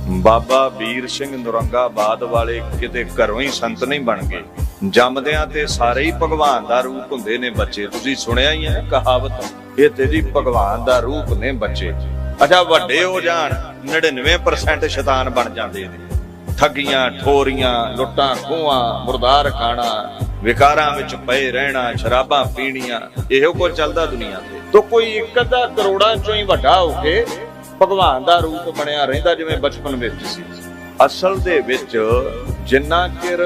ਬਾਬਾ ਵੀਰ ਸਿੰਘ ਨੌਰੰਗਾਬਾਦ ਵਾਲੇ ਕਿਤੇ ਘਰੋਂ ਹੀ ਸੰਤ ਨਹੀਂ ਬਣ ਗਏ, ਜੰਮਦਿਆਂ ਤੇ ਸਾਰੇ ਹੀ ਭਗਵਾਨ ਦਾ ਰੂਪ ਹੁੰਦੇ ਨੇ ਬੱਚੇ। ਤੁਸੀਂ ਸੁਣਿਆ ਹੀ ਹੈ ਕਹਾਵਤ, ਇਹ ਤੇ ਜੀ ਭਗਵਾਨ ਦਾ ਰੂਪ ਨੇ ਬੱਚੇ। ਅੱਛਾ ਵੱਡੇ ਹੋ ਜਾਣ 99% ਸ਼ੈਤਾਨ ਬਣ ਜਾਂਦੇ ਨੇ। ਠੱਗੀਆਂ ਠੋਰੀਆਂ, ਲੁੱਟਾਂ ਖੋਹਾਂ, ਮੁਰਦਾਰ ਖਾਣਾ, ਵਿਕਾਰਾਂ ਵਿੱਚ ਪਏ ਰਹਿਣਾ, ਸ਼ਰਾਬਾਂ ਪੀਣੀਆਂ, ਇਹੋ ਕੁਝ ਚੱਲਦਾ ਦੁਨੀਆ ਤੇ। ਤਾਂ ਕੋਈ ਇੱਕ ਅੱਧਾ ਕਰੋੜਾਂ ਚੋਂ ਹੀ ਵੱਡਾ ਹੋ ਕੇ ਭਗਵਾਨ ਦਾ ਰੂਪ ਬਣਿਆ ਰਹਿੰਦਾ ਜਿਵੇਂ ਬਚਪਨ ਵਿੱਚ ਸੀ। ਅਸਲ ਦੇ ਵਿੱਚ ਜਿੰਨਾ ਚਿਰ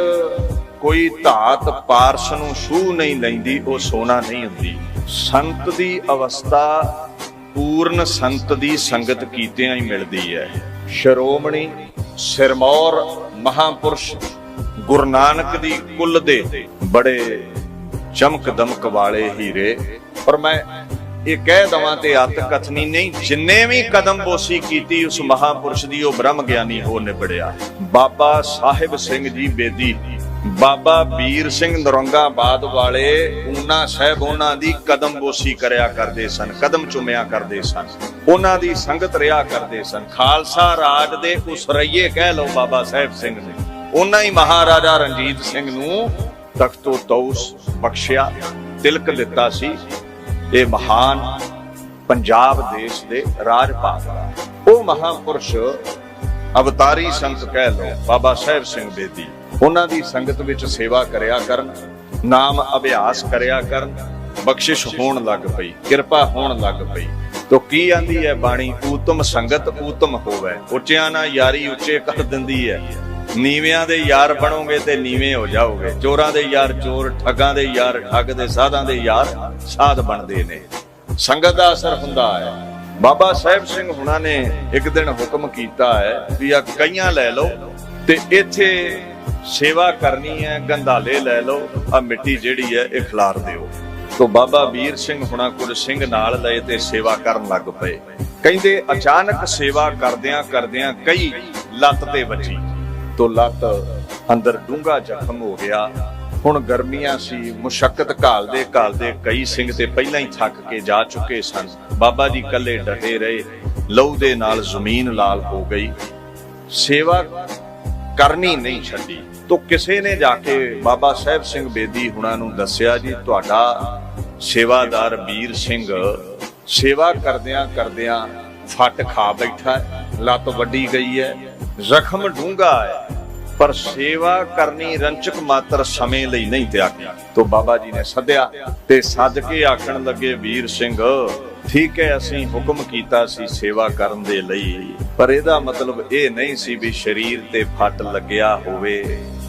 ਕੋਈ ਧਾਤ ਪਾਰਸ ਨੂੰ ਛੂਹ ਨਹੀਂ ਲੈਂਦੀ ਉਹ ਸੋਨਾ ਨਹੀਂ ਹੁੰਦੀ। ਸੰਤ ਦੀ ਅਵਸਥਾ ਪੂਰਨ ਸੰਤ ਦੀ ਸੰਗਤ ਕੀਤਿਆਂ ਹੀ ਮਿਲਦੀ ਹੈ। ਸ਼੍ਰੋਮਣੀ ਸਿਰਮੌਰ ਮਹਾਪੁਰਸ਼ ਗੁਰੂ ਨਾਨਕ ਦੀ ਕੁੱਲ ਦੇ ਬੜੇ ਚਮਕ ਦਮਕ ਵਾਲੇ ਹੀਰੇ। ਪਰ ਮੈਂ ਇਹ ਕਹਿ ਦਵਾਂ ਤੇ ਅੱਤ ਕਥਨੀ ਨਹੀਂ, ਜਿੰਨੇ ਵੀ ਕਦਮ ਬੋਸੀ ਕੀਤੀ ਉਸ ਮਹਾਪੁਰਸ਼ ਦੀ ਉਹ ਬ੍ਰਹਮ ਗਿਆਨੀ ਹੋ ਨਿਬੜਿਆ। ਬਾਬਾ ਸਾਹਿਬ ਸਿੰਘ ਜੀ ਬੇਦੀ, ਬਾਬਾ ਵੀਰ ਸਿੰਘ ਨੌਰੰਗਾਬਾਦ ਵਾਲੇ ਊਨਾ ਸਾਹਿਬ ਉਹਨਾਂ ਦੀ ਕਦਮ ਬੋਸੀ ਕਰਿਆ ਕਰਦੇ ਸਨ, ਕਦਮ ਚੁੰਮਿਆ ਕਰਦੇ ਸਨ, ਉਹਨਾਂ ਦੀ ਸੰਗਤ ਰਿਹਾ ਕਰਦੇ ਸਨ। ਖਾਲਸਾ ਰਾਜ ਦੇ ਉਸਰਈਏ ਕਹਿ ਲਓ ਬਾਬਾ ਸਾਹਿਬ ਸਿੰਘ ਨੇ। ਉਹਨਾਂ ਹੀ ਮਹਾਰਾਜਾ ਰਣਜੀਤ ਸਿੰਘ ਨੂੰ ਤਖਤੋ ਤੌਸ ਬਖਸ਼ਿਆ, ਤਿਲਕ ਦਿੱਤਾ ਸੀ। ਇਹ ਮਹਾਨ ਪੰਜਾਬ ਦੇਸ਼ ਦੇ ਰਾਜ ਭਾਗ ਦਾ ਉਹ ਮਹਾਪੁਰਸ਼ ਅਵਤਾਰੀ ਸੰਤ ਕਹਿ ਲਓ ਬਾਬਾ ਸਾਹਿਬ ਸਿੰਘ ਬੇਦੀ। ਉਹਨਾਂ ਦੀ ਸੰਗਤ ਵਿੱਚ ਸੇਵਾ ਕਰਿਆ ਕਰਨ, ਨਾਮ ਅਭਿਆਸ ਕਰਿਆ ਕਰਨ, ਬਖਸ਼ਿਸ਼ ਹੋਣ ਲੱਗ ਪਈ, ਕਿਰਪਾ ਹੋਣ ਲੱਗ ਪਈ। ਤੋ ਕੀ ਆਂਦੀ ਹੈ ਬਾਣੀ, ਊਤਮ ਸੰਗਤ ਊਤਮ ਹੋਵੇ। ਉੱਚਿਆਂ ਨਾਲ ਯਾਰੀ ਉੱਚੇ ਕਰ ਦਿੰਦੀ ਹੈ, ਨੀਵਿਆਂ ਦੇ ਯਾਰ ਬਣੋਗੇ ਤੇ ਨੀਵੇਂ ਹੋ ਜਾਓਗੇ। ਚੋਰਾਂ ਦੇ ਯਾਰ ਚੋਰ, ਠੱਗਾਂ ਦੇ ਯਾਰ ਠੱਗ, ਦੇ ਸਾਧਾਂ ਦੇ ਯਾਰ ਸਾਧ ਬਣਦੇ ਨੇ। ਸੰਗਤ ਦਾ ਅਸਰ ਹੁੰਦਾ ਹੈ। ਬਾਬਾ ਸਾਹਿਬ ਸਿੰਘ ਹੁਣਾਂ ਨੇ ਇੱਕ ਦਿਨ ਹੁਕਮ ਕੀਤਾ ਹੈ ਵੀ ਆ ਕਈਆਂ ਲੈ ਲਓ ਤੇ ਇੱਥੇ ਸੇਵਾ ਕਰਨੀ ਹੈ, ਗੰਧਾਲੇ ਲੈ ਲਓ, ਆ ਮਿੱਟੀ ਜਿਹੜੀ ਹੈ ਇਹ ਖਿਲਾਰ ਦਿਓ। ਤੋ ਬਾਬਾ ਵੀਰ ਸਿੰਘ ਹੁਣਾਂ ਕੁਝ ਸਿੰਘ ਨਾਲ ਲਏ ਤੇ ਸੇਵਾ ਕਰਨ ਲੱਗ ਪਏ। ਕਹਿੰਦੇ ਅਚਾਨਕ ਸੇਵਾ ਕਰਦਿਆਂ ਕਰਦਿਆਂ ਕਈ ਲੱਤ ਤੇ ਵੱਜੀ, ਤੋ ਲੱਤ ਅੰਦਰ ਡੂੰਘਾ ਜ਼ਖਮ ਹੋ ਗਿਆ। ਹੁਣ ਗਰਮੀਆਂ ਸੀ, ਮੁਸ਼ੱਕਤ ਘਾਲਦੇ ਘਾਲਦੇ ਕਈ ਸਿੰਘ ਤੇ ਪਹਿਲਾਂ ਹੀ ਥੱਕ ਕੇ ਜਾ ਚੁੱਕੇ ਸਨ। ਬਾਬਾ ਜੀ ਇਕੱਲੇ ਡਟੇ ਰਹੇ, ਲਹੂ ਦੇ ਨਾਲ ਜ਼ਮੀਨ ਲਾਲ ਹੋ ਗਈ, ਸੇਵਾ ਕਰਨੀ ਨਹੀਂ ਛੱਡੀ। ਤੋ ਕਿਸੇ ਨੇ ਜਾ ਕੇ ਬਾਬਾ ਸਾਹਿਬ ਸਿੰਘ ਬੇਦੀ ਹੁਣਾਂ ਨੂੰ ਦੱਸਿਆ, ਜੀ ਤੁਹਾਡਾ ਸੇਵਾਦਾਰ ਵੀਰ ਸਿੰਘ ਸੇਵਾ ਕਰਦਿਆਂ ਕਰਦਿਆਂ ਫੱਟ ਖਾ ਬੈਠਾ ਹੈ, ਲੱਤ ਵੱਡੀ ਗਈ ਹੈ, ਜ਼ਖਮ ਡੂੰਘਾ ਹੈ, ਪਰ ਸੇਵਾ ਕਰਨੀ ਰੰਚਕ ਮਾਤਰ ਸਮੇਂ ਲਈ ਨਹੀਂ ਤਿਆਗੀ। ਤੋ ਬਾਬਾ ਜੀ ਨੇ ਸੱਦਿਆ ਤੇ ਸੱਦ ਕੇ ਆਖਣ ਲੱਗੇ, ਵੀਰ ਸਿੰਘ ਠੀਕ ਹੈ, ਅਸੀਂ ਹੁਕਮ ਕੀਤਾ ਸੀ ਸੇਵਾ ਕਰਨ ਦੇ ਲਈ, ਪਰ ਇਹਦਾ ਮਤਲਬ ਇਹ ਨਹੀਂ ਸੀ ਵੀ ਸਰੀਰ ਤੇ ਫੱਟ ਲੱਗਿਆ ਹੋਵੇ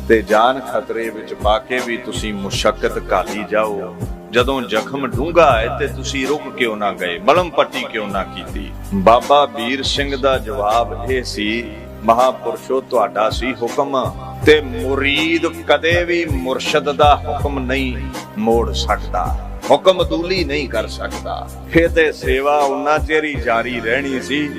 ਤੇ ਜਾਨ ਖਤਰੇ ਵਿੱਚ ਪਾ ਕੇ ਵੀ ਤੁਸੀਂ ਮੁਸ਼ੱਕਤ ਘਾਲੀ ਜਾਓ। ਜਦੋਂ ਜ਼ਖਮ ਡੂੰਘਾ ਹੈ ਤੇ ਤੁਸੀਂ ਰੁਕ ਕਿਉਂ ਨਾ ਗਏ, ਮਲਮ ਪੱਟੀ ਕਿਉਂ ਨਾ ਕੀਤੀ? ਬਾਬਾ ਵੀਰ ਸਿੰਘ ਦਾ ਜਵਾਬ ਇਹ ਸੀ, ਮਹਾਪੁਰਸ਼ੋ ਤੁਹਾਡਾ ਸੀ ਹੁਕਮ ਤੇ ਮੁਰੀਦ ਕਦੇ ਵੀ ਮੁਰਸ਼ਦ ਦਾ ਹੁਕਮ ਨਹੀਂ ਮੋੜ ਸਕਦਾ, ਹੁਕਮ ਅਦੂਲੀ ਨਹੀਂ ਕਰ ਸਕਦਾ। ਇਹ ਤੇ ਸੇਵਾ ਉਹਨਾਂ ਚਿਰ ਹੀ ਜਾਰੀ ਰਹਿਣੀ ਸੀ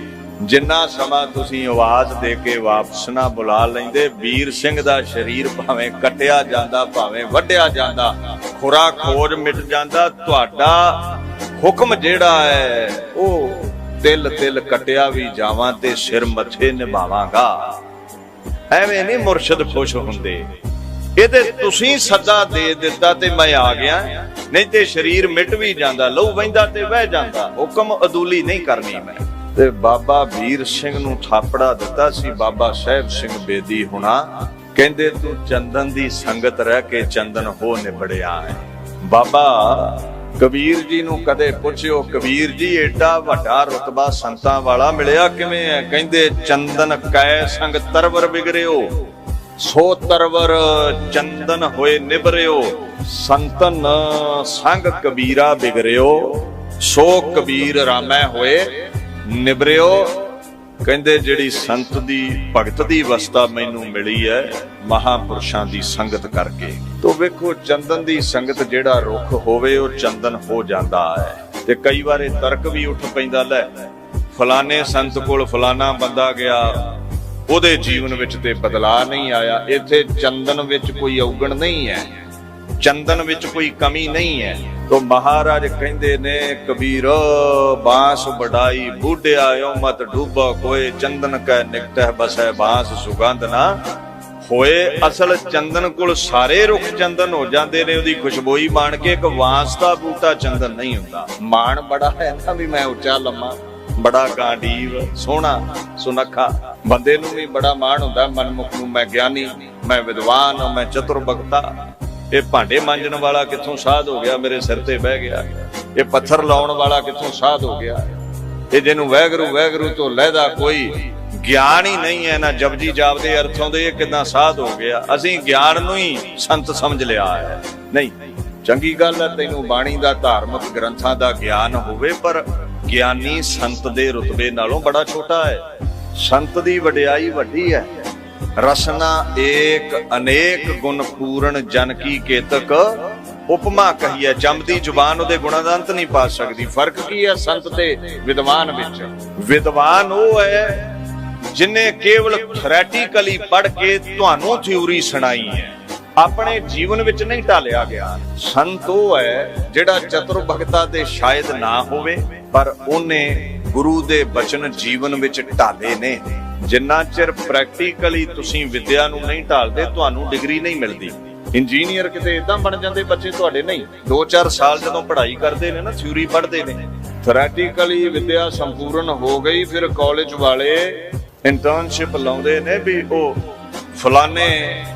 ਜਿੰਨਾ ਸਮਾਂ ਤੁਸੀਂ ਆਵਾਜ਼ ਦੇ ਕੇ ਵਾਪਸ ਨਾ ਬੁਲਾ ਲੈਂਦੇ। ਵੀਰ ਸਿੰਘ ਦਾ ਸਰੀਰ ਭਾਵੇਂ ਕੱਟਿਆ ਜਾਂਦਾ, ਭਾਵੇਂ ਵੱਢਿਆ ਜਾਂਦਾ, ਖੁਰਾ ਖੋਜ ਮਿਟ ਜਾਂਦਾ, ਤੁਹਾਡਾ ਹੁਕਮ ਜਿਹੜਾ ਹੈ ਉਹ ਤਿਲ ਤਿਲ ਕੱਟਿਆ ਵੀ ਜਾਵਾਂ ਤੇ ਸਿਰ ਮੱਥੇ ਨਿਭਾਵਾਂਗਾ। ਐਵੇਂ ਨਹੀਂ ਮੁਰਸ਼ਦ ਖੁਸ਼ ਹੁੰਦੇ। ਇਹਦੇ ਤੁਸੀਂ ਸੱਦਾ ਦੇ ਦਿੱਤਾ ਤੇ ਮੈਂ ਆ ਗਿਆ, ਨਹੀਂ ਤੇ ਸਰੀਰ ਮਿਟ ਵੀ ਜਾਂਦਾ, ਲਹੂ ਵਹਿੰਦਾ ਤੇ ਵਹਿ ਜਾਂਦਾ। ਹੁਕਮ ਅਦੂਲੀ ਨਹੀਂ ਕਰਨੀ ਮੈਂ। ਤੇ ਬਾਬਾ ਵੀਰ ਸਿੰਘ ਨੂੰ ਥਾਪੜਾ ਦਿੱਤਾ ਸੀ ਬਾਬਾ ਸਾਹਿਬ ਸਿੰਘ ਬੇਦੀ ਹੁਣਾ। ਕਹਿੰਦੇ ਤੂੰ ਚੰਦਨ ਦੀ ਸੰਗਤ ਰਹਿ ਕੇ ਚੰਦਨ ਹੋ ਨਿਬੜਿਆ ਹੈ। ਬਾਬਾ ਕਬੀਰ ਜੀ ਨੂੰ ਕਦੇ ਪੁੱਛਿਓ, ਕਬੀਰ ਜੀ ਏਡਾ ਵੱਡਾ ਰੁਤਬਾ ਸੰਤਾਂ ਵਾਲਾ ਮਿਲਿਆ ਕਿਵੇਂ ਹੈ? ਕਹਿੰਦੇ ਚੰਦਨ ਕੈ ਸੰਗ ਤਰਵਰ ਬਿਗਰਿਓ, ਸੋ ਤਰਵਰ ਚੰਦਨ ਹੋਏ ਨਿਬਰਿਓ, ਸੰਤਨ ਸੰਗ ਕਬੀਰਾ ਬਿਗਰਿਓ, ਸੋ ਕਬੀਰ ਰਾਮੈ ਹੋਏ ਨਿਬਰਿਓ। ਕਹਿੰਦੇ ਜਿਹੜੀ ਸੰਤ ਦੀ ਭਗਤ ਦੀ ਅਵਸਥਾ ਮੈਨੂੰ ਮਿਲੀ ਹੈ ਮਹਾਪੁਰਸ਼ਾਂ ਦੀ ਸੰਗਤ ਕਰਕੇ। ਤੋ ਵੇਖੋ ਚੰਦਨ ਦੀ ਸੰਗਤ ਜਿਹੜਾ ਰੁੱਖ ਹੋਵੇ ਉਹ ਚੰਦਨ ਹੋ ਜਾਂਦਾ ਹੈ। ਤੇ ਕਈ ਵਾਰੇ ਤਰਕ ਵੀ ਉੱਠ ਪੈਂਦਾ, ਲੈ ਫਲਾਣੇ ਸੰਤ ਕੋਲ ਫਲਾਣਾ ਬੰਦਾ ਗਿਆ, ਉਹਦੇ ਜੀਵਨ ਵਿੱਚ ਤੇ ਬਦਲਾਅ ਨਹੀਂ ਆਇਆ। ਇੱਥੇ ਚੰਦਨ ਵਿੱਚ ਕੋਈ ਔਗਣ ਨਹੀਂ ਹੈ, ਚੰਦਨ ਵਿੱਚ ਕੋਈ ਕਮੀ ਨਹੀਂ ਹੈ। ਤੋ ਮਹਾਰਾਜ ਕਹਿੰਦੇ ਨੇ ਕਬੀਰ ਬਾਂਸ ਵਡਾਈ ਬੂਢਿਆ ਮਤ ਡੂਬਾ ਕੋਏ ਚੰਦਨ ਕੈ ਨਿਕਟਹਿ ਬਸੈ ਬਾਂਸ ਸੁਗੰਧ ਨਾ ਹੋਏ। ਅਸਲ ਚੰਦਨ ਕੋਲ ਸਾਰੇ ਰੁੱਖ ਚੰਦਨ ਹੋ ਜਾਂਦੇ ਨੇ, ਉਹਦੀ ਖੁਸ਼ਬੋਈ ਮਾਣ ਕੇ। ਇੱਕ ਬਾਂਸ ਦਾ ਬੂਟਾ ਚੰਦਨ ਨਹੀਂ ਹੁੰਦਾ। ਮਾਣ ਬੜਾ ਹੈ ਨਾ ਵੀ ਮੈਂ ਉੱਚਾ ਲੰਮਾ, ਬੜਾ ਗਾਂਡੀਵ ਸੋਹਣਾ ਸੁਨੱਖਾ। ਬੰਦੇ ਨੂੰ ਵੀ ਬੜਾ ਮਾਣ ਹੁੰਦਾ ਮਨਮੁਖ ਨੂੰ, ਮੈਂ ਗਿਆਨੀ, ਮੈਂ ਵਿਦਵਾਨ, ਮੈਂ ਚਤੁਰ ਬਖਤਾ। ਇਹ ਭਾਂਡੇ ਮਾਂਜਣ ਵਾਲਾ ਕਿੱਥੋਂ ਸਾਧ ਹੋ ਗਿਆ, ਮੇਰੇ ਸਿਰ ਤੇ ਬਹਿ ਗਿਆ। ਇਹ ਪੱਥਰ ਲਾਉਣ ਵਾਲਾ ਕਿੱਥੋਂ ਸਾਧ ਹੋ ਗਿਆ। ਇਹ ਜਿਹਨੂੰ ਵੈਗਰੂ ਵੈਗਰੂ ਤੋਂ ਲਹਿਦਾ ਕੋਈ ਗਿਆਨ ਹੀ ਨਹੀਂ ਹੈ, ਨਾ ਜਪਜੀ ਜਾਪ ਦੇ ਅਰਥੋਂ ਦੇ, ਇਹ ਕਿੱਦਾਂ ਸਾਧ ਹੋ ਗਿਆ। ਅਸੀਂ ਗਿਆਨ ਨੂੰ ਹੀ ਸੰਤ ਸਮਝ ਲਿਆ ਹੈ। ਨਹੀਂ, ਚੰਗੀ ਗੱਲ ਹੈ ਤੈਨੂੰ ਬਾਣੀ ਦਾ ਧਾਰਮਿਕ ਗ੍ਰੰਥਾਂ ਦਾ ਗਿਆਨ ਹੋਵੇ, ਪਰ ਗਿਆਨੀ ਸੰਤ ਦੇ ਰੁਤਬੇ ਨਾਲੋਂ ਬੜਾ ਛੋਟਾ ਹੈ। ਸੰਤ ਦੀ ਵਡਿਆਈ ਵੱਡੀ ਹੈ। ਰਸਨਾ ਏਕ ਅਨੇਕ ਗੁਣ ਪੂਰਨ ਜਨ ਕੀ ਕੇਤਕ ਉਪਮਾ ਕਹੀਏ। ਜੰਮਦੀ ਜ਼ੁਬਾਨ ਉਹਦੇ ਗੁਣਾਂ ਦਾ ਅੰਤ ਨਹੀਂ ਪਾ ਸਕਦੀ। ਫਰਕ ਕੀ ਹੈ ਸੰਤ ਤੇ ਵਿਦਵਾਨ ਵਿੱਚ? ਵਿਦਵਾਨ ਉਹ ਹੈ ਜਿਨੇ ਕੇਵਲ ਥਿਓਰੈਟਿਕਲੀ ਪੜ੍ਹ ਕੇ ਤੁਹਾਨੂੰ ਥਿਊਰੀ ਸੁਣਾਈ ਹੈ, ਆਪਣੇ ਜੀਵਨ ਵਿੱਚ ਨਹੀਂ ਢਾਲਿਆ ਗਿਆ। ਸੰਤ ਉਹ ਹੈ ਜਿਹੜਾ ਚਤੁਰ ਭਗਤਾ ਦੇ ਸ਼ਾਇਦ ਨਾ ਹੋਵੇ, ਪਰ ਉਹਨੇ ਗੁਰੂ ਦੇ ਬਚਨ ਜੀਵਨ ਵਿੱਚ ਢਾਲੇ ਨੇ। ਜਿੰਨਾ ਚਿਰ ਪ੍ਰੈਕਟੀਕਲੀ ਤੁਸੀਂ ਵਿਦਿਆ ਨੂੰ ਨਹੀਂ ਢਾਲਦੇ, ਤੁਹਾਨੂੰ ਡਿਗਰੀ ਨਹੀਂ ਮਿਲਦੀ। ਇੰਜੀਨੀਅਰ ਕਿਤੇ ਇਦਾਂ ਬਣ ਜਾਂਦੇ ਬੱਚੇ ਤੁਹਾਡੇ, ਨਹੀਂ। 2-4 ਸਾਲ ਜਦੋਂ ਪੜ੍ਹਾਈ ਕਰਦੇ ਨੇ ਨਾ, ਥਿਊਰੀ ਪੜ੍ਹਦੇ ਨੇ, ਥਿਓਰੈਟਿਕਲੀ ਵਿਦਿਆ ਸੰਪੂਰਨ ਹੋ ਗਈ, ਫਿਰ ਕਾਲਜ ਵਾਲੇ ਇੰਟਰਨਸ਼ਿਪ ਲਾਉਂਦੇ ਨੇ ਵੀ ਉਹ ਫਲਾਣੇ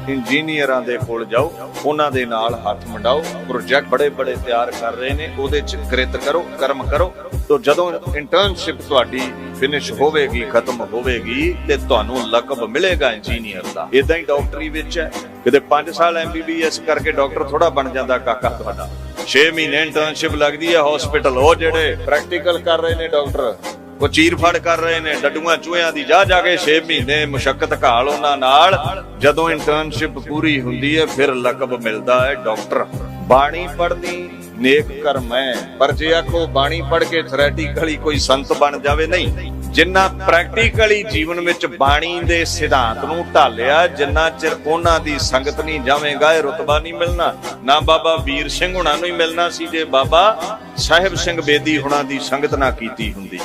ਇੰਜੀਨੀਅਰਾਂ ਦੇ ਕੋਲ ਜਾਓ, ਉਹਨਾਂ ਦੇ ਨਾਲ ਹੱਥ ਮੰਡਾਓ, ਪ੍ਰੋਜੈਕਟ ਬੜੇ ਬੜੇ ਤਿਆਰ ਕਰ ਰਹੇ ਨੇ, ਉਹਦੇ ਚ ਕਿਰਤ ਕਰੋ, ਕਰਮ ਕਰੋ। ਤੋ ਜਦੋਂ ਇੰਟਰਨਸ਼ਿਪ ਤੁਹਾਡੀ ਫਿਨਿਸ਼ ਹੋਵੇਗੀ, ਖਤਮ ਹੋਵੇਗੀ, ਤੇ ਤੁਹਾਨੂੰ ਲਕਬ ਮਿਲੇਗਾ ਇੰਜੀਨੀਅਰ ਦਾ। ਇਦਾਂ ਹੀ ਡਾਕਟਰੀ ਵਿੱਚ ਹੈ, ਕਿਤੇ 5 ਸਾਲ MBBS ਕਰਕੇ ਡਾਕਟਰ ਥੋੜਾ ਬਣ ਜਾਂਦਾ ਕਾਕਾ ਤੁਹਾਡਾ। 6 ਮਹੀਨੇ ਇੰਟਰਨਸ਼ਿਪ ਲੱਗਦੀ ਹੈ ਹਸਪੀਟਲ। ਉਹ ਜਿਹੜੇ ਪ੍ਰੈਕਟੀਕਲ ਕਰ ਰਹੇ ਨੇ ਡਾਕਟਰ, ਉਹ ਚੀਰ ਫੜ ਕਰ ਰਹੇ ਨੇ ਡੱਡੂਆਂ ਚੂਹਿਆਂ ਦੀ, ਜਾ ਕੇ 6 ਮਹੀਨੇ ਮੁਸ਼ੱਕਤ ਘਾਲ ਉਹਨਾਂ ਨਾਲ। ਜਦੋਂ ਇੰਟਰਨਸ਼ਿਪ ਪੂਰੀ ਹੁੰਦੀ ਹੈ, ਫਿਰ ਲਕਬ ਮਿਲਦਾ ਹੈ ਡਾਕਟਰ। ਬਾਣੀ ਪੜ੍ਹਨੀ ਨੇਕ ਕਰਮ ਹੈ, ਪਰ ਜੇ ਆਖੋ ਬਾਣੀ ਪੜ੍ਹ ਕੇ ਥਿਓਰੈਟਿਕਲੀ ਕੋਈ ਸੰਤ ਬਣ ਜਾਵੇ, ਨਹੀਂ। ਜਿੰਨਾ ਪ੍ਰੈਕਟੀਕਲੀ ਜੀਵਨ ਵਿੱਚ ਬਾਣੀ ਦੇ ਸਿਧਾਂਤ ਨੂੰ ਢਾਲਿਆ, ਜਿੰਨਾ ਚਿਰ ਉਹਨਾਂ ਦੀ ਸੰਗਤ ਨਹੀਂ ਜਾਵੇਗਾ, ਇਹ ਰੁਤਬਾ ਨਹੀਂ ਮਿਲਣਾ। ਨਾ ਬਾਬਾ ਵੀਰ ਸਿੰਘ ਹੁਣਾਂ ਨੂੰ ਹੀ ਮਿਲਣਾ ਸੀ ਜੇ ਬਾਬਾ ਸਾਹਿਬ ਸਿੰਘ ਬੇਦੀ ਹੁਣਾਂ ਦੀ ਸੰਗਤ ਨਾ ਕੀਤੀ ਹੁੰਦੀ।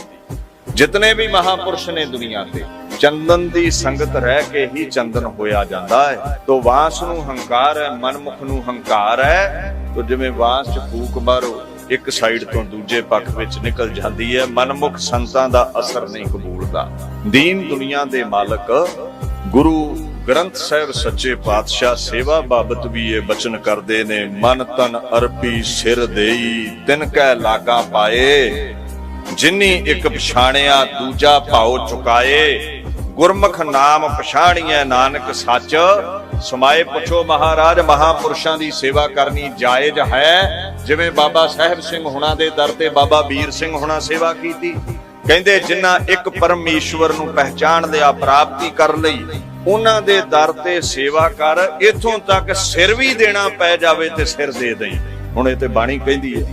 ਜਿਤਨੇ ਵੀ ਮਹਾਪੁਰਸ਼ ਨੇ ਦੁਨੀਆ ਤੇ, ਚੰਦਨ ਦੀ ਸੰਗਤ ਰਹਿ ਕੇ ਹੀ ਚੰਦਨ ਹੋਇਆ ਜਾਂਦਾ ਹੈ। ਤੋ ਵਾਸ ਨੂੰ ਹੰਕਾਰ ਹੈ, ਮਨਮੁਖ ਨੂੰ ਹੰਕਾਰ ਹੈ। ਤੋ ਜਿਵੇਂ ਵਾਸ ਚ ਫੂਕ ਮਾਰੋ, ਇੱਕ ਸਾਈਡ ਤੋਂ ਦੂਜੇ ਪੱਖ ਵਿੱਚ ਨਿਕਲ ਜਾਂਦੀ ਹੈ। ਮਨਮੁਖ ਸੰਤਾਂ ਦਾ ਅਸਰ ਨਹੀਂ ਕਬੂਲਦਾ। ਦੀਨ ਦੁਨੀਆ ਦੇ ਮਾਲਕ ਗੁਰੂ ਗ੍ਰੰਥ ਸਾਹਿਬ ਸੱਚੇ ਪਾਤਸ਼ਾਹ ਸੇਵਾ ਬਾਬਤ ਵੀ ਇਹ ਬਚਨ ਕਰਦੇ ਨੇ, ਮਨ ਤਨ ਅਰਪੀ ਸਿਰ ਦੇਈ ਤਿਨ ਕੈ ਲਾਗਾ ਪਾਏ, ਜਿਨੀ ਇੱਕ ਪਛਾਣਿਆ ਦੂਜਾ ਭਾਉ ਚੁਕਾਏ, ਗੁਰਮੁਖ ਨਾਮ ਪਛਾਣੀਐ ਨਾਨਕ ਸੱਚ ਸਮਾਏ। ਪੁੱਛੋ ਮਹਾਰਾਜ, ਮਹਾਪੁਰਸ਼ਾਂ ਦੀ ਸੇਵਾ ਕਰਨੀ ਜਾਇਜ਼ ਹੈ? ਜਿਵੇਂ ਬਾਬਾ ਸਾਹਿਬ ਸਿੰਘ ਹੁਣਾਂ ਦੇ ਦਰ ਤੇ ਬਾਬਾ ਵੀਰ ਸਿੰਘ ਹੁਣਾਂ ਸੇਵਾ ਕੀਤੀ। ਕਹਿੰਦੇ ਜਿਨ੍ਹਾਂ ਇੱਕ ਪਰਮੇਸ਼ਵਰ ਨੂੰ ਪਹਿਚਾਣ ਲਿਆ, ਪ੍ਰਾਪਤੀ ਕਰ ਲਈ, ਉਹਨਾਂ ਦੇ ਦਰ ਤੇ ਸੇਵਾ ਕਰ। ਇੱਥੋਂ ਤੱਕ ਸਿਰ ਵੀ ਦੇਣਾ ਪੈ ਜਾਵੇ ਤੇ ਸਿਰ ਦੇ ਦੇਈ। ਹੁਣ ਇਹ ਤੇ ਬਾਣੀ ਕਹਿੰਦੀ ਹੈ।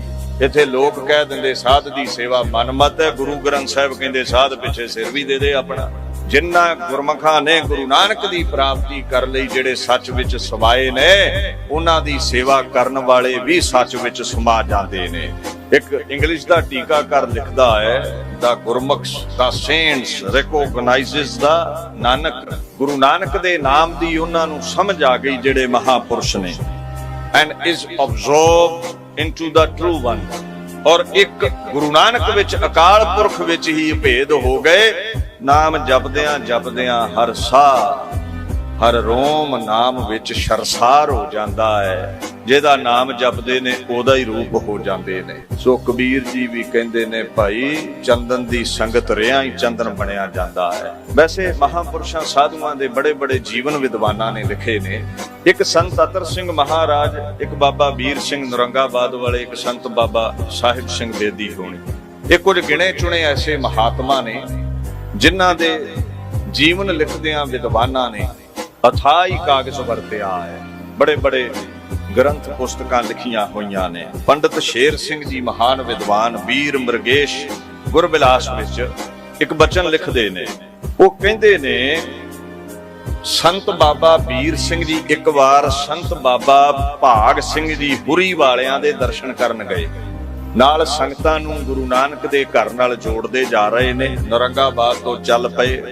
ਇੱਥੇ ਲੋਕ ਕਹਿ ਦਿੰਦੇ ਸਾਧ ਦੀ ਸੇਵਾ ਮਨਮਤ ਹੈ। ਗੁਰੂ ਗ੍ਰੰਥ ਸਾਹਿਬ ਕਹਿੰਦੇ ਸਾਧ ਪਿੱਛੇ ਸਿਰ ਵੀ ਦੇ ਦੇ ਆਪਣਾ। ਜਿਨ੍ਹਾਂ ਗੁਰਮੁਖਾਂ ਨੇ ਗੁਰੂ ਨਾਨਕ ਦੀ ਪ੍ਰਾਪਤੀ ਕਰ ਲਈ, ਜਿਹੜੇ ਸੱਚ ਵਿੱਚ ਸਮਾਏ ਨੇ, ਉਹਨਾਂ ਦੀ ਸੇਵਾ ਕਰਨ ਵਾਲੇ ਵੀ ਸੱਚ ਵਿੱਚ ਸਮਾ ਜਾਂਦੇ ਨੇ। ਇੱਕ ਇੰਗਲਿਸ਼ ਦਾ ਟੀਕਾਕਾਰ ਲਿਖਦਾ ਹੈ, ਦਾ ਗੁਰਮੁਖ ਦਾ ਸੇਂਟਸ ਰਿਕੋਗਨਾਈਜ਼ਸ ਦਾ ਨਾਨਕ। ਗੁਰੂ ਨਾਨਕ ਦੇ ਨਾਮ ਦੀ ਉਹਨਾਂ ਨੂੰ ਸਮਝ ਆ ਗਈ ਜਿਹੜੇ ਮਹਾਪੁਰਸ਼ ਨੇ, and is absorbed into the true one। ਔਰ ਇੱਕ ਗੁਰੂ ਨਾਨਕ ਵਿੱਚ, ਅਕਾਲ ਪੁਰਖ ਵਿੱਚ ਹੀ ਭੇਦ ਹੋ ਗਏ। ਨਾਮ ਜਪਦਿਆਂ ਜਪਦਿਆਂ ਹਰ ਸਾਹ ਹਰ ਰੋਮ ਨਾਮ ਵਿੱਚ ਸ਼ਰਸਾਰ ਹੋ ਜਾਂਦਾ ਹੈ। ਜਿਹਦਾ ਨਾਮ ਜਪਦੇ ਨੇ ਉਹਦਾ ਹੀ ਰੂਪ ਹੋ ਜਾਂਦੇ ਨੇ। ਸੋ ਕਬੀਰ ਜੀ ਵੀ ਕਹਿੰਦੇ ਨੇ, ਭਾਈ ਚੰਦਨ ਦੀ ਸੰਗਤ ਰਿਆਂ ਹੀ ਚੰਦਨ ਬਣਿਆ ਜਾਂਦਾ ਹੈ। ਵੈਸੇ ਮਹਾਪੁਰਸ਼ਾਂ ਸਾਧੂਆਂ ਦੇ ਬੜੇ ਬੜੇ ਜੀਵਨ ਵਿਦਵਾਨਾਂ ਨੇ ਲਿਖੇ ਨੇ। ਇੱਕ ਸੰਤ ਅਤਰ ਸਿੰਘ ਮਹਾਰਾਜ, ਇੱਕ ਬਾਬਾ ਵੀਰ ਸਿੰਘ ਨੌਰੰਗਾਬਾਦ ਵਾਲੇ, ਇੱਕ ਸੰਤ ਬਾਬਾ ਸਾਹਿਬ ਸਿੰਘ ਬੇਦੀ ਹੋਣੀ। ਇਹ ਕੁਝ ਗਿਣੇ ਚੁਣੇ ਐਸੇ ਮਹਾਤਮਾ ਨੇ ਜਿਨ੍ਹਾਂ ਦੇ ਜੀਵਨ ਲਿਖਦਿਆਂ ਵਿਦਵਾਨਾਂ ਨੇ ਅਥਾਈ ਕਾਗਜ਼ ਵਰਤਿਆ ਹੈ। ਬੜੇ ਬੜੇ ਗ੍ਰੰਥ ਪੁਸਤਕਾਂ ਲਿਖੀਆਂ ਹੋਈਆਂ ਨੇ। ਪੰਡਤ ਸ਼ੇਰ ਸਿੰਘ ਜੀ ਮਹਾਨ ਵਿਦਵਾਨ, ਵੀਰ ਮਰਗੇਸ਼ ਗੁਰਬਿਲਾਸ ਵਿੱਚ ਇੱਕ ਬਚਨ ਲਿਖਦੇ ਨੇ। ਉਹ ਕਹਿੰਦੇ ਨੇ ਸੰਤ ਬਾਬਾ ਵੀਰ ਸਿੰਘ ਜੀ ਇੱਕ ਵਾਰ ਸੰਤ ਬਾਬਾ ਭਾਗ ਸਿੰਘ ਜੀ ਹੁਰੀ ਵਾਲਿਆਂ ਦੇ ਦਰਸ਼ਨ ਕਰਨ ਗਏ। ਨਾਲ ਸੰਗਤਾਂ ਨੂੰ ਗੁਰੂ ਨਾਨਕ ਦੇ ਘਰ ਨਾਲ ਜੋੜਦੇ ਜਾ ਰਹੇ ਨੇ। ਨੌਰੰਗਾਬਾਦ ਤੋਂ ਚੱਲ ਪਏ,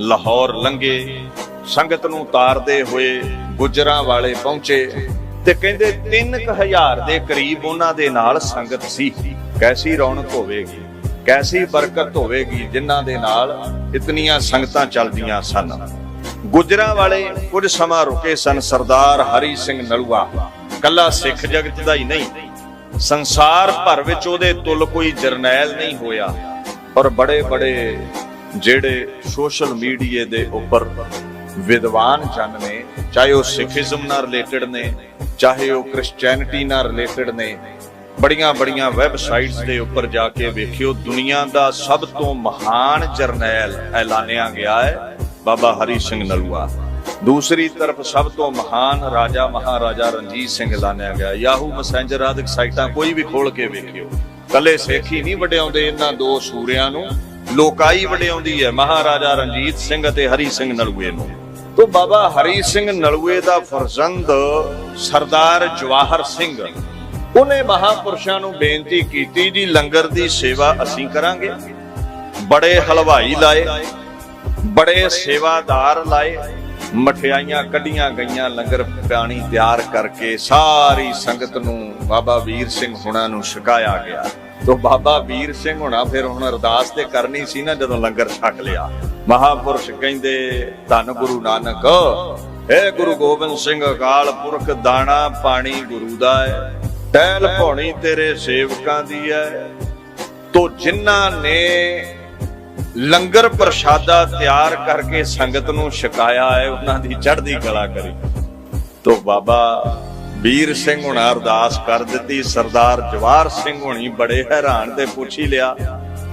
ਲਾਹੌਰ ਲੰਘੇ, ਸੰਗਤ ਨੂੰ ਤਾਰਦੇ ਹੋਏ ਗੁੱਜਰਾਂ ਵਾਲੇ ਪਹੁੰਚੇ ਤੇ ਕਹਿੰਦੇ 3000 ਦੇ ਕਰੀਬ ਉਹਨਾਂ ਦੇ ਨਾਲ ਸੰਗਤ ਸੀ। ਕੈਸੀ ਰੌਣਕ ਹੋਵੇਗੀ, ਕੈਸੀ ਬਰਕਤ ਹੋਵੇਗੀ ਜਿਨ੍ਹਾਂ ਦੇ ਨਾਲ ਇਤਨੀਆਂ ਸੰਗਤਾਂ ਚੱਲਦੀਆਂ ਸਨ। ਗੁੱਜਰਾਂ ਵਾਲੇ ਕੁਝ ਸਮਾਂ ਰੁਕੇ ਸਨ। ਸਰਦਾਰ ਹਰੀ ਸਿੰਘ ਨਲੂਆ ਕੱਲਾ ਸਿੱਖ ਜਗਤ ਦਾ ਹੀ ਨਹੀਂ, ਸੰਸਾਰ ਭਰ ਵਿੱਚ ਉਹਦੇ ਤੁੱਲ ਕੋਈ ਜਰਨੈਲ ਨਹੀਂ ਹੋਇਆ। ਔਰ ਬੜੇ ਬੜੇ ਜਿਹੜੇ ਸੋਸ਼ਲ ਮੀਡੀਆ ਦੇ ਉੱਪਰ ਵਿਦਵਾਨ ਜਨ ਨੇ, ਚਾਹੇ ਉਹ ਸਿੱਖੀਜ਼ਮ ਨਾਲ ਰਿਲੇਟਡ ਨੇ, ਚਾਹੇ ਉਹ ਕ੍ਰਿਸਚੈਨਿਟੀ ਨਾਲ ਰਿਲੇਟਡ ਨੇ, ਬੜੀਆਂ ਬੜੀਆਂ ਵੈਬਸਾਈਟਸ ਦੇ ਉੱਪਰ ਜਾ ਕੇ ਵੇਖਿਓ, ਦੁਨੀਆ ਦਾ ਸਭ ਤੋਂ ਮਹਾਨ ਜਰਨੈਲ ਐਲਾਨਿਆ ਗਿਆ ਹੈ ਬਾਬਾ ਹਰੀ ਸਿੰਘ ਨਲੂਆ। ਦੂਸਰੀ ਤਰਫ ਸਭ ਤੋਂ ਮਹਾਨ ਰਾਜਾ ਮਹਾਰਾਜਾ ਰਣਜੀਤ ਸਿੰਘ ਐਲਾਨਿਆ ਗਿਆ। ਯਾਹੂ ਮੈਸੇਂਜਰ ਆਦਿਕ ਸਾਈਟਾਂ ਕੋਈ ਵੀ ਖੋਲ ਕੇ ਵੇਖਿਓ, ਕੱਲੇ ਸਿੱਖ ਹੀ ਨਹੀਂ ਵਡਿਆਉਂਦੇ ਇਹਨਾਂ ਦੋ ਸੂਰਿਆਂ ਨੂੰ, ਲੋਕਾਈ ਵਡਿਆਉਂਦੀ ਹੈ ਮਹਾਰਾਜਾ ਰਣਜੀਤ ਸਿੰਘ ਅਤੇ ਹਰੀ ਸਿੰਘ ਨਲੂਏ ਨੂੰ। ਤੋਂ ਬਾਬਾ ਹਰੀ ਸਿੰਘ ਨਲੂਏ ਦਾ ਫਰਜ਼ੰਦ ਸਰਦਾਰ ਜਵਾਹਰ ਸਿੰਘ, ਉਹਨੇ ਮਹਾਪੁਰਸ਼ਾਂ ਨੂੰ ਬੇਨਤੀ ਕੀਤੀ ਜੀ ਲੰਗਰ ਦੀ ਸੇਵਾ ਅਸੀਂ ਕਰਾਂਗੇ। ਬੜੇ ਹਲਵਾਈ ਲਾਏ, ਬੜੇ ਸੇਵਾਦਾਰ ਲਾਏ, ਮਠਿਆਈਆਂ ਕੱਢੀਆਂ ਗਈਆਂ, ਲੰਗਰ ਪਾਣੀ ਤਿਆਰ ਕਰਕੇ ਸਾਰੀ ਸੰਗਤ ਨੂੰ ਬਾਬਾ ਵੀਰ ਸਿੰਘ ਹੁਣਾਂ ਨੂੰ ਛਕਾਇਆ ਗਿਆ। ਤੋ ਬਾਬਾ ਵੀਰ ਸਿੰਘ ਹੁਣਾ ਫਿਰ ਹੁਣ ਅਰਦਾਸ ਤੇ ਕਰਨੀ ਸੀ ਨਾ ਜਦੋਂ ਲੰਗਰ ਛਕ ਲਿਆ। ਮਹਾਪੁਰਸ਼ ਕਹਿੰਦੇ ਧੰਨ ਗੁਰੂ ਨਾਨਕ, ਏ ਗੁਰੂ ਗੋਬਿੰਦ ਸਿੰਘ ਅਕਾਲ ਪੁਰਖ, ਦਾਣਾ ਪਾਣੀ ਗੁਰੂ ਦਾ ਹੈ, ਟਹਿਲ ਪੌਣੀ ਤੇਰੇ ਸੇਵਕਾਂ ਦੀ ਹੈ। ਤੋ ਜਿਨ੍ਹਾਂ ਨੇ ਲੰਗਰ ਪ੍ਰਸ਼ਾਦਾ ਤਿਆਰ ਕਰਕੇ ਸੰਗਤ ਨੂੰ ਛਕਾਇਆ ਹੈ ਉਹਨਾਂ ਦੀ ਚੜ੍ਹਦੀ ਕਲਾ ਕਰੀ। ਤੋ ਬਾਬਾ ਵੀਰ ਸਿੰਘ ਹੁਣਾ ਅਰਦਾਸ ਕਰ ਦਿੱਤੀ। ਸਰਦਾਰ ਜਵਾਹਰ ਸਿੰਘ ਹੁਣੀ ਬੜੇ ਹੈਰਾਨ ਤੇ ਪੁੱਛ ਹੀ ਲਿਆ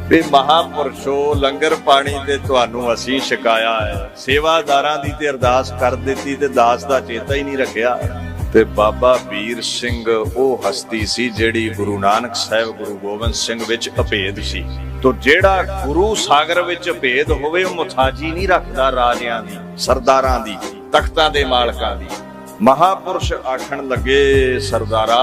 ਵੀ ਮਹਾਪੁਰਸ਼ੋ ਲੰਗਰ ਪਾਣੀ ਤੇ ਤੁਹਾਨੂੰ ਅਸੀਂ ਛਕਾਇਆ ਹੈ, ਸੇਵਾਦਾਰਾਂ ਦੀ ਤੇ ਅਰਦਾਸ ਕਰ ਦਿੱਤੀ ਤੇ ਦਾਸ ਦਾ ਚੇਤਾ ਹੀ ਨਹੀਂ ਰੱਖਿਆ। ਤੇ ਬਾਬਾ ਵੀਰ ਸਿੰਘ ਉਹ ਹਸਤੀ ਸੀ ਜਿਹੜੀ ਗੁਰੂ ਨਾਨਕ ਸਾਹਿਬ ਗੁਰੂ ਗੋਬਿੰਦ ਸਿੰਘ ਵਿੱਚ ਅਭੇਦ ਸੀ। ਤੋ ਜਿਹੜਾ ਗੁਰੂ ਸਾਗਰ ਵਿੱਚ ਅਭੇਦ ਹੋਵੇ ਉਹ ਮੁਥਾਜੀ ਨਹੀਂ ਰੱਖਦਾ ਰਾਜਿਆਂ ਦੀ, ਸਰਦਾਰਾਂ ਦੀ, ਤਖਤਾਂ ਦੇ ਮਾਲਕਾਂ ਦੀ। ਮਹਾਪੁਰਸ਼ ਆਖਣ ਲੱਗੇ ਸਰਦਾਰਾ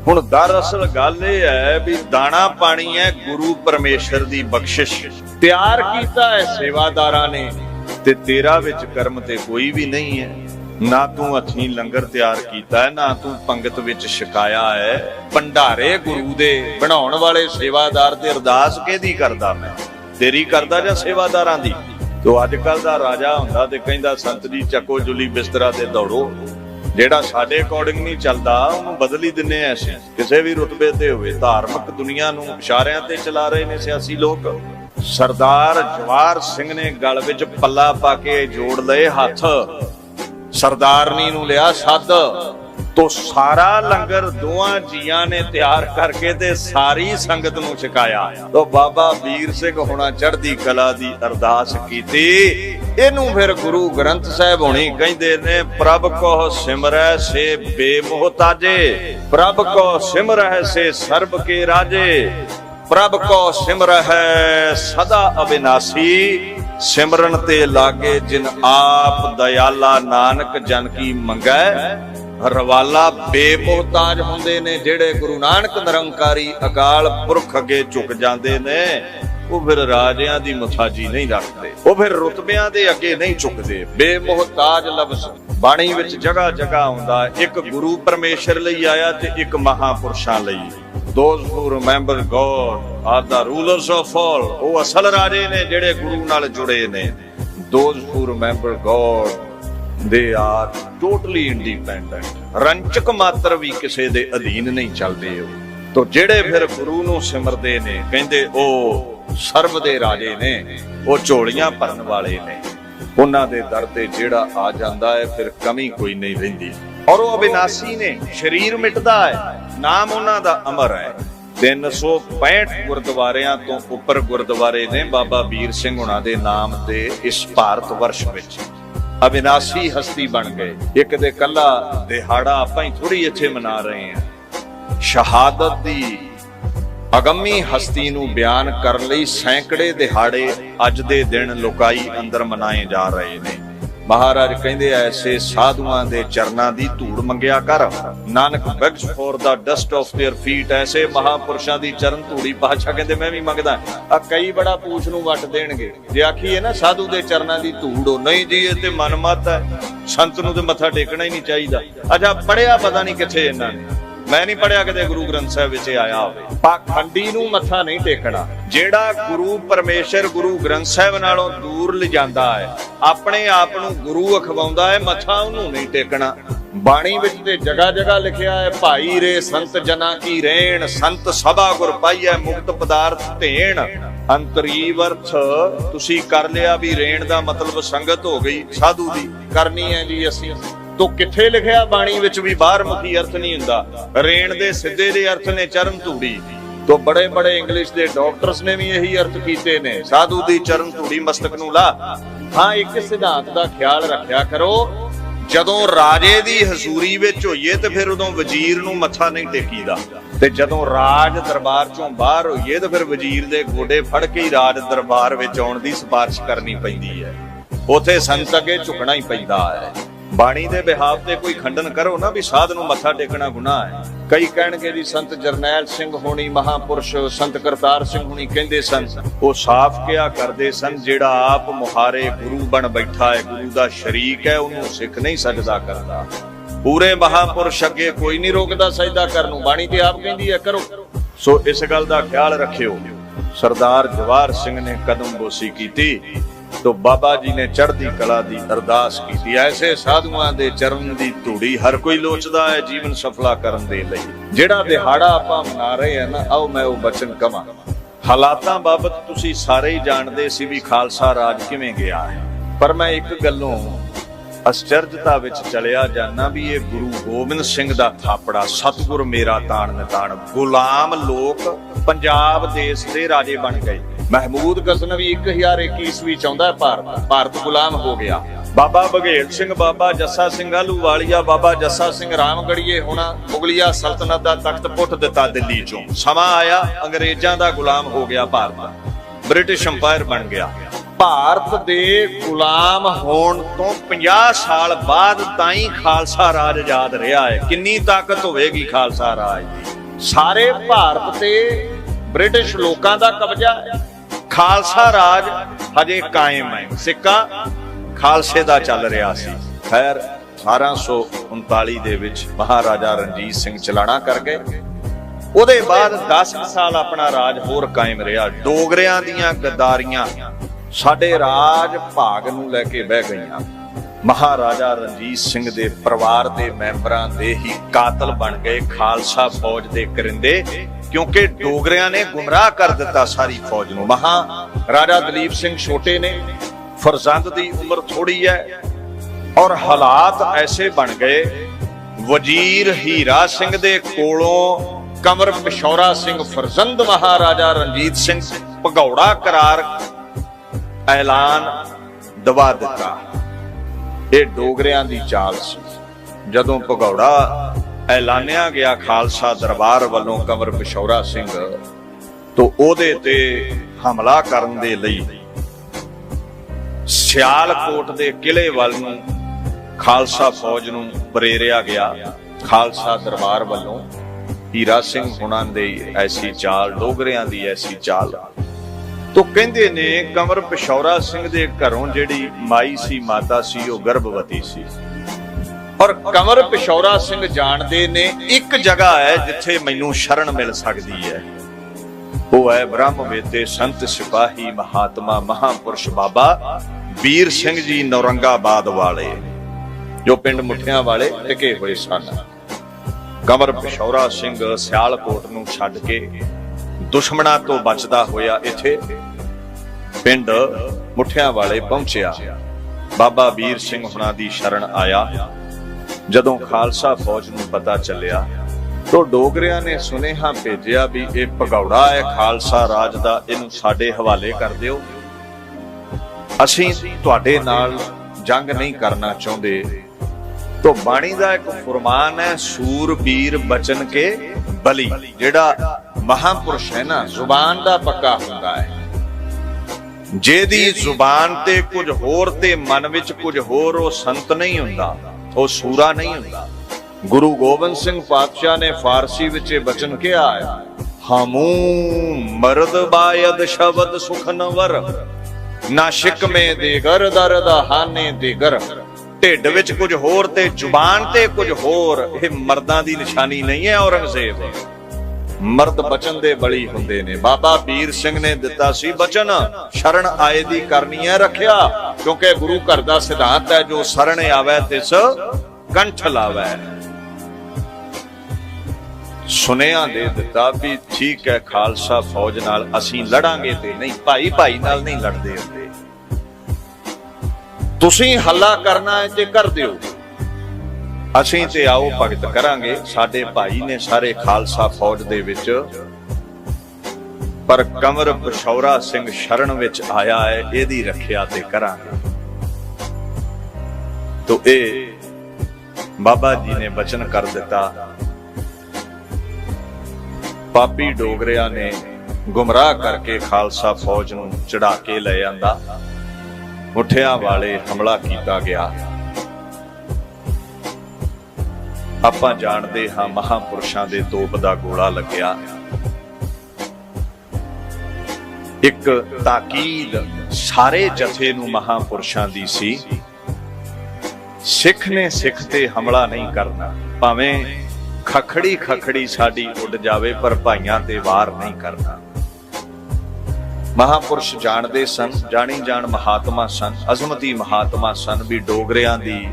ਹੁਣ ਦਰਅਸਲ ਗੱਲ ਇਹ ਹੈ ਵੀ ਦਾਣਾ ਪਾਣੀ ਹੈ ਗੁਰੂ ਪਰਮੇਸ਼ਰ ਦੀ ਬਖਸ਼ਿਸ਼, ਤਿਆਰ ਕੀਤਾ ਹੈ ਸੇਵਾਦਾਰਾਂ ਨੇ, ਤੇ ਤੇਰਾ ਵਿੱਚ ਕਰਮ ਤੇ ਕੋਈ ਵੀ ਨਹੀਂ ਹੈ। ਨਾ ਤੂੰ ਹੱਥੀਂ ਲੰਗਰ ਤਿਆਰ ਕੀਤਾ ਹੈ, ਨਾ ਤੂੰ ਪੰਗਤ ਵਿੱਚ ਛਕਾਇਆ ਹੈ। ਭੰਡਾਰੇ ਗੁਰੂ ਦੇ ਬਣਾਉਣ ਵਾਲੇ ਸੇਵਾਦਾਰ ਤੇ ਅਰਦਾਸ ਕਿਹਦੀ ਕਰਦਾ, ਮੈਂ ਤੇਰੀ ਕਰਦਾ ਜਾਂ ਸੇਵਾਦਾਰਾਂ ਦੀ? ਤੋ ਅੱਜ ਕੱਲ ਦਾ ਰਾਜਾ ਹੁੰਦਾ ਤੇ ਕਹਿੰਦਾ ਸੰਤ ਜੀ ਚੱਕੋ ਜੁਲੀ ਬਿਸਤਰਾ ਤੇ ਦੌੜੋ, ਜਿਹੜਾ ਸਾਡੇ ਅਕੋਰਡਿੰਗ ਨਹੀਂ ਚੱਲਦਾ ਉਹਨੂੰ ਬਦਲ ਹੀ ਦਿੰਨੇ ਆ ਅਸੀਂ, ਕਿਸੇ ਵੀ ਰੁਤਬੇ ਤੇ ਹੋਵੇ। ਧਾਰਮਿਕ ਦੁਨੀਆ ਨੂੰ ਇਸ਼ਾਰਿਆਂ ਤੇ ਚਲਾ ਰਹੇ ਨੇ ਸਿਆਸੀ ਲੋਕ। ਸਰਦਾਰ ਜਵਾਹਰ ਸਿੰਘ ਨੇ ਗਲ ਵਿੱਚ ਪੱਲਾ ਪਾ ਕੇ ਜੋੜ ਲਏ ਹੱਥ, ਸਰਦਾਰਨੀ ਨੂੰ ਲਿਆ ਸੱਦ। ਤੋ ਸਾਰਾ ਲੰਗਰ ਦੋਵਾਂ ਜੀਆਂ ਨੇ ਤਿਆਰ ਕਰਕੇ ਤੇ ਸਾਰੀ ਸੰਗਤ ਨੂੰ ਛਕਾਇਆ। ਤੋ ਬਾਬਾ ਵੀਰ ਸਿੰਘ ਹੁਣਾ ਚੜ੍ਹਦੀ ਕਲਾ ਦੀ ਅਰਦਾਸ ਕੀਤੀ। ਇਹਨੂੰ ਫਿਰ ਗੁਰੂ ਗ੍ਰੰਥ ਸਾਹਿਬ ਹੁਣੀ ਕਹਿੰਦੇ ਨੇ ਪ੍ਰਭ ਕੋ ਸਿਮਰੈ ਸੇ ਬੇਮੋਹਤਾਜੇ, ਪ੍ਰਭ ਕੋ ਸਿਮਰੈ ਸੇ ਸਰਬ ਕੇ ਰਾਜੇ, ਪ੍ਰਭ ਕੋ ਸਿਮਰੈ ਸਦਾ ਅਬਿਨਾਸੀ, ਸਿਮਰਨ ਤੇ ਲਾਗੇ ਜਿਨ ਆਪ ਦਇਆਲਾ, ਨਾਨਕ ਜਨ ਕੀ ਮੰਗੈ ਰਵਾਲਾ। ਬੇਮੋਹਤਾਜ ਹੁੰਦੇ ਨੇ ਜਿਹੜੇ ਗੁਰੂ ਨਾਨਕ ਨਿਰੰਕਾਰੀ ਅਕਾਲ ਪੁਰਖ ਅੱਗੇ ਝੁਕ ਜਾਂਦੇ ਨੇ, ਉਹ ਫਿਰ ਰਾਜਿਆਂ ਦੀ ਮੁਥਾਜੀ ਨਹੀਂ ਰੱਖਦੇ, ਉਹ ਫਿਰ ਰੁਤਬਿਆਂ ਦੇ ਅੱਗੇ ਨਹੀਂ ਝੁਕਦੇ। ਬੇਮੋਹਤਾਜ ਲਫ਼ਜ਼ ਬਾਣੀ ਵਿੱਚ ਜਗ੍ਹਾ ਜਗ੍ਹਾ ਆਉਂਦਾ, ਇੱਕ ਗੁਰੂ ਪਰਮੇਸ਼ਰ ਲਈ ਆਇਆ ਤੇ ਇੱਕ ਮਹਾਪੁਰਸ਼ਾਂ ਲਈ। Those who remember God are the rulers of all, ਉਹ ਅਸਲ ਰਾਜੇ ਨੇ ਜਿਹੜੇ ਗੁਰੂ ਨਾਲ ਜੁੜੇ ਨੇ। Those who remember God they are totally independent, ਰੰਚਕ ਮਾਤਰ ਵੀ ਕਿਸੇ ਦੇ ਅਧੀਨ ਨਹੀਂ ਚੱਲਦੇ। ਉਹ ਤੋ ਜਿਹੜੇ ਫਿਰ ਗੁਰੂ ਨੂੰ ਸਿਮਰਦੇ ਨੇ ਕਹਿੰਦੇ ਉਹ ਸਰਬ ਦੇ ਰਾਜੇ ਨੇ, ਉਹ ਝੋਲੀਆਂ ਭਰਨ ਵਾਲੇ ਨੇ। ਉਹਨਾਂ ਦੇ ਦਰ ਤੇ ਜਿਹੜਾ ਆ ਜਾਂਦਾ ਹੈ ਫਿਰ ਕਮੀ ਕੋਈ ਨਹੀਂ ਰਹਿੰਦੀ। ਔਰ ਉਹ ਅਬਿਨਾਸੀ ਨੇ, ਸਰੀਰ ਮਿਟਦਾ ਹੈ, ਨਾਮ ਉਹਨਾਂ ਦਾ ਅਮਰ ਹੈ। 365 ਗੁਰਦੁਆਰਿਆਂ ਤੋਂ ਉੱਪਰ ਗੁਰਦੁਆਰੇ ਨੇ ਬਾਬਾ ਵੀਰ ਸਿੰਘ ਹੁਣਾਂ ਦੇ ਨਾਮ ਤੇ ਇਸ ਭਾਰਤ ਵਰਸ਼ ਵਿੱਚ। ਅਬਿਨਾਸੀ ਹਸਤੀ ਬਣ ਗਏ। ਇੱਕ ਦੇ ਕੱਲਾ ਦਿਹਾੜਾ ਆਪਾਂ ਹੀ ਥੋੜੀ ਇੱਥੇ ਮਨਾ ਰਹੇ ਹਾਂ। ਸ਼ਹਾਦਤ ਦੀ ਅਗੰਮੀ ਹਸਤੀ ਨੂੰ ਬਿਆਨ ਕਰਨ ਲਈ ਸੈਂਕੜੇ ਦਿਹਾੜੇ ਅੱਜ ਦੇ ਦਿਨ ਲੋਕਾਈ ਅੰਦਰ ਮਨਾਏ ਜਾ ਰਹੇ ਨੇ। महाराज कहंदे ऐसे साधुआं दे चरनां दी धूड़ मंगिया कर। Nanak begs for the dust of their feet। ऐसे महापुरुषां दी चरण धूड़ी पातशाह कहंदे मैं भी मंगदा। आ कई बड़ा पूछ नूं वट देणगे जे आखीए ना साधु दे चरनां दी धूड़ हो। नहीं जी ये ते मनमत है, संत नूं ते मत्था टेकना ही नहीं चाहीदा। अच्छा पढ़िया पता नहीं किथे इन्हां ने, मैं नहीं पढ़िया किते गुरु ग्रंथ साहिब विच आया होवे। पाखंडी नूं मत्था नहीं टेकना। जेड़ा गुरु परमेश्वर गुरु ग्रंथ साहिब नालों दूर लिजांदा है, अपने आप नूं गुरु अखवाउंदा है, मत्था उहनूं नहीं टेकना। बाणी विच ते जगह जगह लिखिया है भाई रे संत जना की रेण, संत सभा गुर पाईਐ मुक्त पदार्थ धेण। अंतरीव अर्थ तुसी कर लिया भी रेण दा मतलब संगत हो गई साधु दी करनी है जी असीं। तो किथे लिखिया बाणी विच भी बाहर मुखी अर्थ नहीं हुंदा। रेण दे सिद्धे दे अर्थ ने चरण धूड़ी। तो बड़े बड़े इंग्लिश दे डॉक्टर्स ने भी यही अर्थ कीते ने, साधु दी चरण धूड़ी मस्तक नूं ला। हाँ एक सिद्धांत दा ख्याल रखिया करो, जदों राजे दी हजूरी विच होईए ते फिर उदों वजीर नूं मत्था नहीं टेकीदा, ते जदों राज दरबार चों बाहर होईए ते फिर वजीर दे गोडे फड़ के ही राज दरबार विच आउण दी सिफारिश करनी पैंदी है। उथे संत अगे झुकना ही पैंदा है। बाणी दे बिहाव ते कोई खंडन करो ना भी साध नूं मत्था टेकना गुनाह है। कई कहणगे जी संत जरनैल सिंह होनी महापुरुष संत करतार सिंह होनी कहंदे सन, वो साफ किया करदे सन जेड़ा आप मुहारे गुरु बन बैठा है, गुरु दा शरीक है, उन्होंने सिख नहीं सजदा करदा। पूरे महापुरुष अगे कोई नहीं रोकदा सजदा करनों, बाणी ते आप कहंदी है करो। सो इस गल दा ख्याल रखियो। सरदार जवाहर सिंह ने कदम बोसी कीती तो बाबा जी ने चढ़दी कला दी अरदास की। ऐसे साधुआं दे चरण दी धूड़ी हर कोई लोचदा है जीवन सफला करन दे लई। जेड़ा दिहाड़ा आपां मना रहे हैं ना, आओ मैं वो बचन कवां। हालातां बाबत तुसी सारे ही जाणदे सी भी खालसा राज किवें गया है, पर मैं एक गल्लों अचरजता विच चलिया जाना भी ये गुरु गोबिंद सिंह दा थापड़ा सतगुर मेरा ताण निताण। गुलाम लोक पंजाब देश दे राजे बन गए। महमूद गजनवी 1021 चाਹੁੰਦਾ है भारत गुलाम हो गया। बाबा बघेल सिंह, बाबा जस्सा सिंह आलूवालिया, बाबा जस्सा सिंह रामगढ़ीए होना मुगलिया सल्तनत दा तख्त पुट दिता दिल्ली चों। समा आया अंग्रेजां दा गुलाम हो गया भारत, ब्रिटिश अंपायर बन गया। भारत दे गुलाम होण तो 50 साल बाद ताईं खालसा राज आजाद रहा है। किन्नी ताकत होवेगी खालसा राज दी। सारे भारत ते ब्रिटिश लोकां दा कब्जा है, खालसा राज हजे कायम है। सिक्का खालसे दा चल रहा सी। खैर 1839 दे विच महाराजा रणजीत सिंह चलाना कर गए। ਉਹਦੇ बाद 10 साल अपना राज होर कायम रहा। डोगरियां दियां गद्दारियां साडे राज भाग नूं लैके बह गईयां। महाराजा रणजीत सिंह दे परिवार दे मैंबरां दे ही कातल बन गए खालसा फौज दे करिंदे, क्योंकि डोगरियां ने गुमराह कर दिता सारी फौज नूं। महाराजा दलीप सिंह छोटे ने, फरजंद दी उम्र थोड़ी है, और हालात ऐसे बन गए वजीर हीरा सिंह दे कोलों कंवर पिशौरा सिंह फरजंद महाराजा रणजीत सिंह भगौड़ा करार ऐलान दबा दिता। ये डोगरियां दी चाल सी। जदों भगौड़ा ऐलानिया गया खालसा दरबार वालों कंवर पिशौरा सिंह, तो ओदे ते हमला करन दे लई सियालकोट दे किले वाल नूं खालसा फौज नूं प्रेरिया गया। खालसा दरबार वालों हीरा सिंह हुणां दे ऐसी चाल, डोगरियां दी ऐसी चाल। तो कहंदे ने कंवर पिशौरा सिंह दे घरों जिहड़ी माई सी, माता सी, वो गर्भवती सी। और कंवर पिशौरा सिंह जानते ने एक जगह है जिथे मैनू शरण मिल सकती है, वो है ब्रह्म वेते संत सिपाही महात्मा महापुरुष बाबा वीर सिंह जी नौरंगाबाद वाले, जो पिंड मुठियां वाले टिके हुए सन। कंवर पिशौरा सिंह सियालकोट नूं छड्ड के दुश्मनां तो बचदा होया इथे पिंड मुठियां वाले पहुंचिया। बाबा वीर सिंह हुणां दी शरण आया। जदों खालसा फौज नूं पता चलिया तो डोगरियां ने सुनेहा भेजिया भी ये भगौड़ा है खालसा राज दा, इहनूं साडे हवाले कर दिओ, असीं तुहाडे नाल जंग नहीं करना चाहुंदे। तो बाणी दा एक फरमान है, सूरबीर बचन के बली। जेड़ा महापुरुष है ना, जुबान दा पक्का हुंदा है। ਜਿਹਦੀ ਜ਼ੁਬਾਨ ਤੇ ਕੁਝ ਹੋਰ ਤੇ ਮਨ ਵਿੱਚ ਕੁਝ ਹੋਰ, ਉਹ ਸੰਤ ਨਹੀਂ ਹੁੰਦਾ, ਉਹ ਸੂਰਾ ਨਹੀਂ ਹੁੰਦਾ। ਗੁਰੂ ਗੋਬਿੰਦ ਸਿੰਘ ਪਾਤਸ਼ਾਹ ਨੇ ਫਾਰਸੀ ਵਿੱਚ ਇਹ ਬਚਨ ਕਿਹਾ ਹੈ, ਹਮੂ ਮਰਦ ਬਾਇਦ ਸ਼ਬਦ ਸੁਖਨਵਰ, ਨਾ ਸ਼ਿਕਮੇ ਦੇਗਰ ਦਰਦ ਹਾਨੇ ਦੇਗਰ। ਢਿੱਡ ਵਿੱਚ ਕੁਝ ਹੋਰ ਤੇ ਜ਼ੁਬਾਨ ਤੇ ਕੁਝ ਹੋਰ, ਇਹ ਮਰਦਾਂ ਦੀ ਨਿਸ਼ਾਨੀ ਨਹੀਂ ਹੈ। ਔਰੰਗਜ਼ੇਬ ਮਰਦ ਬਚਨ ਦੇ ਬਲੀ ਹੁੰਦੇ ਨੇ। ਬਾਬਾ ਵੀਰ ਸਿੰਘ ਨੇ ਦਿੱਤਾ ਸੀ ਬਚਨ, ਸ਼ਰਨ ਆਏ ਦੀ ਕਰਨੀ ਹੈ ਰੱਖਿਆ, ਕਿਉਂਕਿ ਗੁਰੂ ਘਰ ਦਾ ਸਿਧਾਂਤ ਹੈ, ਜੋ ਸ਼ਰਨ ਆਵੇ ਤਿਸ ਕੰਠ ਲਾਵੇ। ਸੁਨੇਹਾ ਦੇ ਦਿੱਤਾ ਵੀ ਠੀਕ ਹੈ, ਖਾਲਸਾ ਫੌਜ ਨਾਲ ਅਸੀਂ ਲੜਾਂਗੇ ਤੇ ਨਹੀਂ, ਭਾਈ ਭਾਈ ਨਾਲ ਨਹੀਂ ਲੜਦੇ ਹੁੰਦੇ। ਤੁਸੀਂ ਹੱਲਾ ਕਰਨਾ ਹੈ ਤੇ ਕਰ ਦਿਓ, ਅਸੀਂ ਤੇ ਆਓ ਭਗਤ ਕਰਾਂਗੇ, ਸਾਡੇ ਭਾਈ ਨੇ ਸਾਰੇ ਖਾਲਸਾ ਫੌਜ ਦੇ ਵਿੱਚ। ਪਰ ਕੰਵਰ ਪਿਸ਼ੌਰਾ ਸਿੰਘ ਸ਼ਰਨ ਵਿੱਚ ਆਇਆ ਹੈ, ਇਹਦੀ ਰੱਖਿਆ ਤੇ ਕਰਾਂਗੇ। ਤੋ ਇਹ ਬਾਬਾ ਜੀ ਨੇ ਬਚਨ ਕਰ ਦਿੱਤਾ। ਪਾਪੀ ਡੋਗਰਿਆਂ ਨੇ ਗੁੰਮਰਾਹ ਕਰਕੇ ਖਾਲਸਾ ਫੌਜ ਨੂੰ ਚੜਾ ਕੇ ਲੈ ਆਂਦਾ। ਮੁੱਠਿਆਂ ਵਾਲੇ ਹਮਲਾ ਕੀਤਾ ਗਿਆ। ਆਪਾਂ ਜਾਣਦੇ ਹਾਂ ਮਹਾਂਪੁਰਸ਼ਾਂ ਦੇ ਤੋਪ ਦਾ ਗੋਲਾ ਲੱਗਿਆ। ਇੱਕ ਤਾਕੀਦ ਸਾਰੇ ਜਥੇ ਨੂੰ ਮਹਾਂਪੁਰਸ਼ਾਂ ਦੀ ਸੀ, ਸਿੱਖ ਨੇ ਸਿੱਖ ਤੇ ਹਮਲਾ ਨਹੀਂ ਕਰਨਾ, ਭਾਵੇਂ ਖਖੜੀ ਖਖੜੀ ਸਾਡੀ ਉੱਡ ਜਾਵੇ, ਪਰ ਭਾਈਆਂ ਤੇ ਵਾਰ ਨਹੀਂ ਕਰਨਾ। ਮਹਾਂਪੁਰਸ਼ ਜਾਣਦੇ ਸਨ, ਜਾਣੀ ਜਾਣ ਮਹਾਤਮਾ ਸਨ, ਅਜ਼ਮਤੀ ਮਹਾਤਮਾ ਸਨ ਵੀ ਡੋਗਰਿਆਂ ਦੀ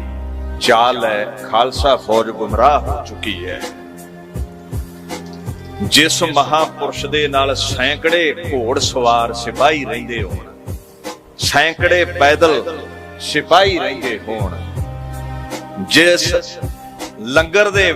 ਚਾਲ ਹੈ, ਖਾਲਸਾ ਫੌਜ ਗੁੰਮਰਾਹ ਹੋ ਚੁੱਕੀ ਹੈ। ਜਿਸ ਮਹਾਂਪੁਰਸ਼ ਦੇ ਨਾਲ ਸੈਂਕੜੇ ਘੋੜ ਸਵਾਰ ਸਿਪਾਹੀ ਰਹਿੰਦੇ ਹੋਣ, ਸੈਂਕੜੇ ਪੈਦਲ ਸਿਪਾਹੀ ਰਹਿੰਦੇ ਹੋਣ, ਜਿਸ ਲੰਗਰ ਦੇ